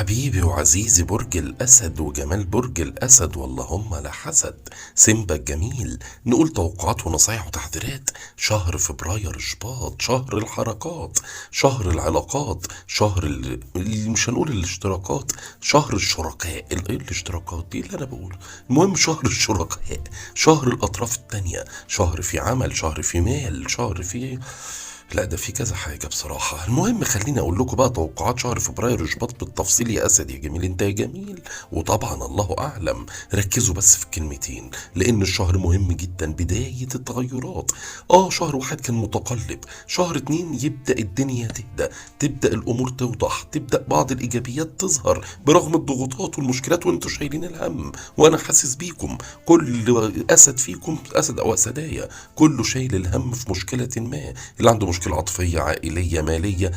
حبيبي وعزيزي برج الأسد وجمال برج الأسد واللهم لا حسد. سيمبا الجميل، نقول توقعات ونصايح وتحذيرات. شهر فبراير شباط، شهر الحركات، شهر العلاقات، شهر مش هنقول الاشتراكات، شهر الشركاء. ايه الاشتراكات دي اللي انا بقوله؟ المهم شهر الشركاء، شهر الأطراف التانية، شهر في عمل، شهر في مال، شهر في لا ده في كذا حاجة بصراحة. المهم خليني أقول لكم بقى توقعات شهر فبراير شباط بالتفصيل. يا أسد يا جميل أنت يا جميل، وطبعا الله أعلم. ركزوا بس في الكلمتين لأن الشهر مهم جدا، بداية التغيرات. شهر واحد كان متقلب، شهر اتنين يبدأ الدنيا تهدى، تبدأ الأمور توضح، تبدأ بعض الإيجابيات تظهر برغم الضغوطات والمشكلات، وانتوا شايلين الهم وأنا حاسس بيكم. كل أسد فيكم، أسد أو أسدايا، كله شايل الهم في مشكلة ما. اللي عنده مشكلة عاطفية، عائلية، مالية،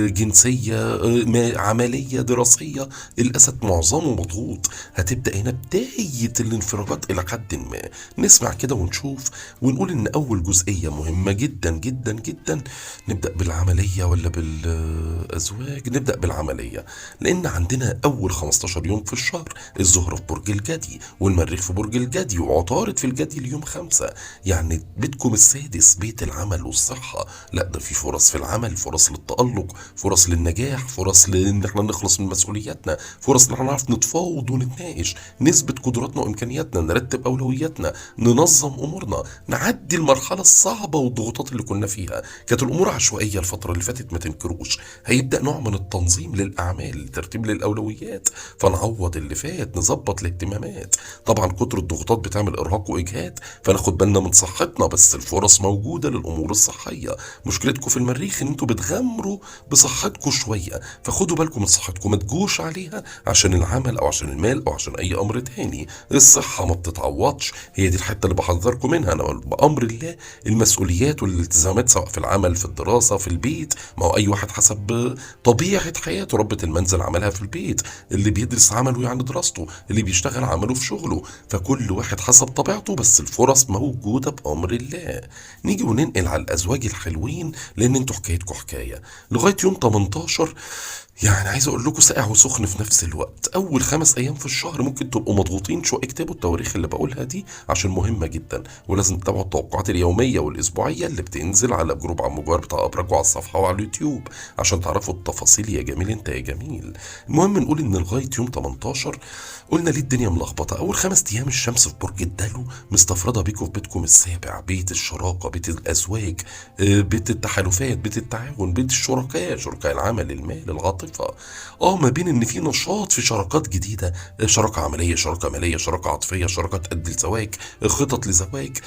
جنسية، عملية، دراسية. الأسد معظمه مضغوط. هتبدأ هنا بداية الانفراجات إلى حد ما. نسمع كده ونشوف ونقول إن أول جزئية مهمة جدا جدا جدا. نبدأ بالعملية ولا بالأزواج؟ نبدأ بالعملية، لأن عندنا أول 15 يوم في الشهر الزهرة في برج الجدي والمريخ في برج الجدي وعطارد في الجدي اليوم 5. يعني بيتكم السادس، بيت العمل والصحة. لا ده في فرص في العمل، فرص للتألق، فرص للنجاح، فرص لان احنا نخلص من مسؤولياتنا، فرص ان احنا نعرف نتفاوض ونتناقش، نثبت قدراتنا وامكانياتنا، نرتب اولوياتنا، ننظم امورنا، نعدي المرحله الصعبه والضغوطات اللي كنا فيها. كانت الامور عشوائيه الفتره اللي فاتت ما تنكروش. هيبدا نوع من التنظيم للاعمال، ترتيب للاولويات، فنعوض اللي فات، نظبط الاهتمامات. طبعا كتر الضغوطات بتعمل ارهاق واجهاد، فناخد بالنا من صحتنا، بس الفرص موجوده للامور الصحيه. مشكلتكم في المريخ ان انتوا بتغامروا بصحتكم شويه، فخدوا بالكم من صحتكم، ما تجوش عليها عشان العمل او عشان المال او عشان اي امر تاني. الصحه ما بتتعوضش، هي دي الحته اللي بحذركم منها. انا بامر الله المسؤوليات والالتزامات سواء في العمل، في الدراسه، في البيت، ما هو اي واحد حسب طبيعه حياته. ربة المنزل عملها في البيت، اللي بيدرس عمله يعني دراسته، اللي بيشتغل عمله في شغله، فكل واحد حسب طبيعته، بس الفرص موجوده بامر الله. نيجي وننقل على الازواج الحلوين، لان انتوا حكايتكم حكايه لغايه يوم 18. يعني عايز اقول لكم ساقع وسخن في نفس الوقت. اول 5 ايام في الشهر ممكن تبقوا مضغوطين شو. اكتبوا التواريخ اللي بقولها دي عشان مهمه جدا، ولازم تتابعوا التوقعات اليوميه والاسبوعيه اللي بتنزل على جروب عم مجوار بتاع ابراج وعلى الصفحه وعلى اليوتيوب عشان تعرفوا التفاصيل. يا جميل انت يا جميل. المهم نقول ان لغايه يوم 18 قلنا ليه الدنيا ملخبطه. اول 5 ايام الشمس في برج الدلو مستفرده بيكم في بيتكم السابع، بيت الشراكه، بيت الازواج، بيت التحالفات، بيت التعاون، بيت الشركاء، شركاء العمل، المال، العاطفه. ما بين ان في نشاط في شراكات جديده، شراكه عمليه، شراكه ماليه، شراكه عاطفيه، شراكه تؤدي لزواج، خطط لزواج،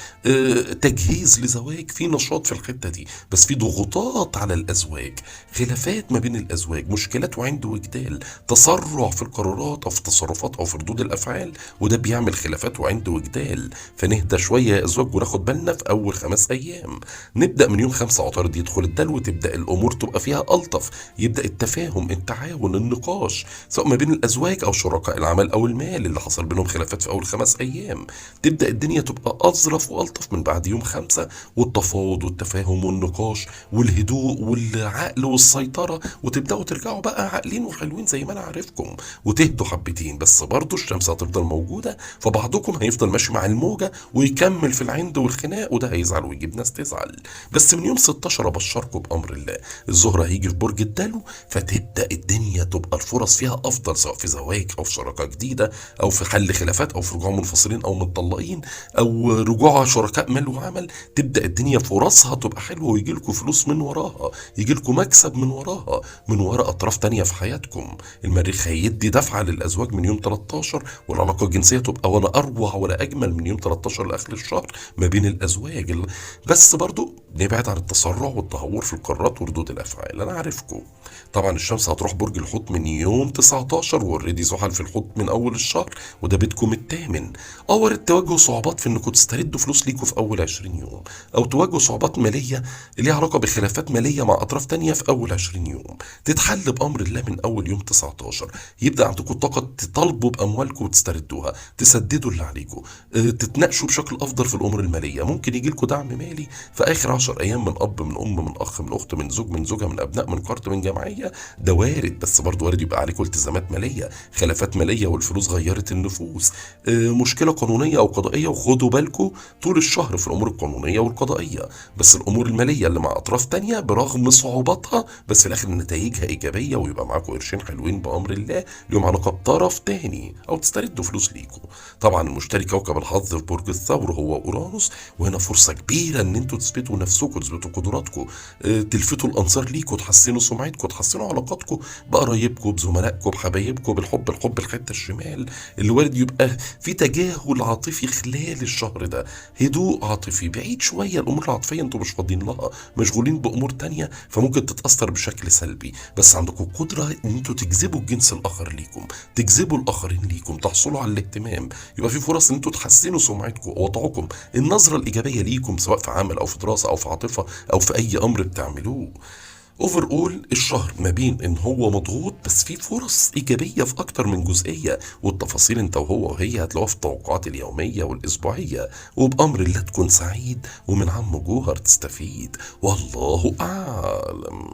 تجهيز لزواج. في نشاط في الحته دي، بس في ضغوطات على الازواج، خلافات ما بين الازواج، مشكلات وعند وجدال، تسرع في القرارات او في التصرفات او في ردود الافعال، وده بيعمل خلافات وعند وجدال. فنهدى شويه يا ازواج وناخد بالنا في اول 5 ايام. نبدا من يوم 5 عطارد يدخل الدلو، تبدا الامور تبقى فيها الطف، يبدا التفاهم، التعاون، النقاش سواء ما بين الازواج او شركاء العمل او المال اللي حصل بينهم خلافات في اول 5 ايام. تبدا الدنيا تبقى اظرف والطف من بعد يوم 5، والتفاوض والتفاهم والنقاش والهدوء والعقل والسيطره، وتبداوا ترجعوا بقى عاقلين وحلوين زي ما انا عارفكم، وتهدوا حبتين. بس برضه الشمس هتفضل موجوده، فبعضكم هيفضل ماشي مع الموجه ويكمل في العند والخناق، وده هيزعل ويجيب ناس تزعل. بس من يوم 16 ابشركم بامر الله الزهره هيجي في برج الدلو، فتبدا الدنيا تبقى الفرص فيها افضل، سواء في زواج او في شراكه جديده او في حل خلافات او في رجوع منفصلين او متطلقين او رجوع شركاء مال وعمل. تبدا الدنيا فرصها تبقى حلوه، ويجي لكم فلوس من وراها، يجي لكم مكسب من وراها، من وراء اطراف تانية في حياتكم. المريخ هيدي دفعه للازواج من يوم 13، والعلاقه الجنسيه تبقى ولا اروع ولا اجمل من يوم 13 لاخر الشهر ما بين الازواج. بس برضو نبعد عن التسرع والتهور في القرارات وردود الافعال. انا عارفكم طبعا الشمس هتروح برج الحوت من يوم 19، واوريدي زحل في الحوت من اول الشهر، وده بيتكم الثامن. وارد تواجهوا صعوبات في انكم تستردوا فلوس ليكوا في اول 20 يوم، او تواجهوا صعوبات ماليه ليها علاقه بخلافات ماليه مع اطراف تانية في اول 20 يوم، تتحل بامر الله من اول يوم 19. يبدا عندكم طاقه تطالبوا باموالكم وتستردوها، تسددوا اللي عليكم، تتناقشوا بشكل افضل في الامور الماليه. ممكن يجي لكم دعم مالي في اخر 10 ايام من اب، من ام، من اخ، من اخت، من زوج، من زوجه، من ابناء، من قرض، من جمعيه. ده وارد، بس برضه وارد يبقى عليكم التزامات ماليه، خلافات ماليه والفلوس غيرت النفوس، مشكله قانونيه او قضائيه، وخدوا بالكم طول الشهر في الامور القانونيه والقضائيه. بس الامور الماليه اللي مع اطراف تانية برغم صعوباتها بس في الاخر نتائجها ايجابيه، ويبقى معاكم قرشين حلوين بامر الله ليهم علاقه بطرف تاني، او تستردوا فلوس ليكم. طبعا المشتري كوكب الحظ في برج الثور هو اورانوس، وهنا فرصه كبيره ان انتوا تثبتوا نفسكم، تثبتوا قدراتكم، تلفتوا الانظار ليكم، تحسنوا سمعتكم، تحسنوا علاقاتكم بقرايبكم، بزملائكم، بحبايبكم، الحب الحته الشمال اللي وارد يبقى في تجاهل عاطفي خلال الشهر ده، هدوء عاطفي بعيد شويه. الامور العاطفيه انتوا مش فاضيين لها، مشغولين بامور تانية، فممكن تتاثر بشكل سلبي. بس عندكم قدره ان انتوا تجذبوا الجنس الاخر ليكم، تجذبوا الاخرين ليكم، تحصلوا على الاهتمام، يبقى في فرص ان انتوا تحسنوا سمعتكم ووضعكم، النظره الايجابيه ليكم سواء في عمل او في دراسه او في عاطفه او في اي امر بتعملوه. اوفر اول الشهر ما بين ان هو مضغوط بس في فرص ايجابيه في اكتر من جزئيه، والتفاصيل انت وهو وهي هتلاقوها في التوقعات اليوميه والاسبوعيه. وبامر الله تكون سعيد، ومن عم جوهر تستفيد، والله اعلم.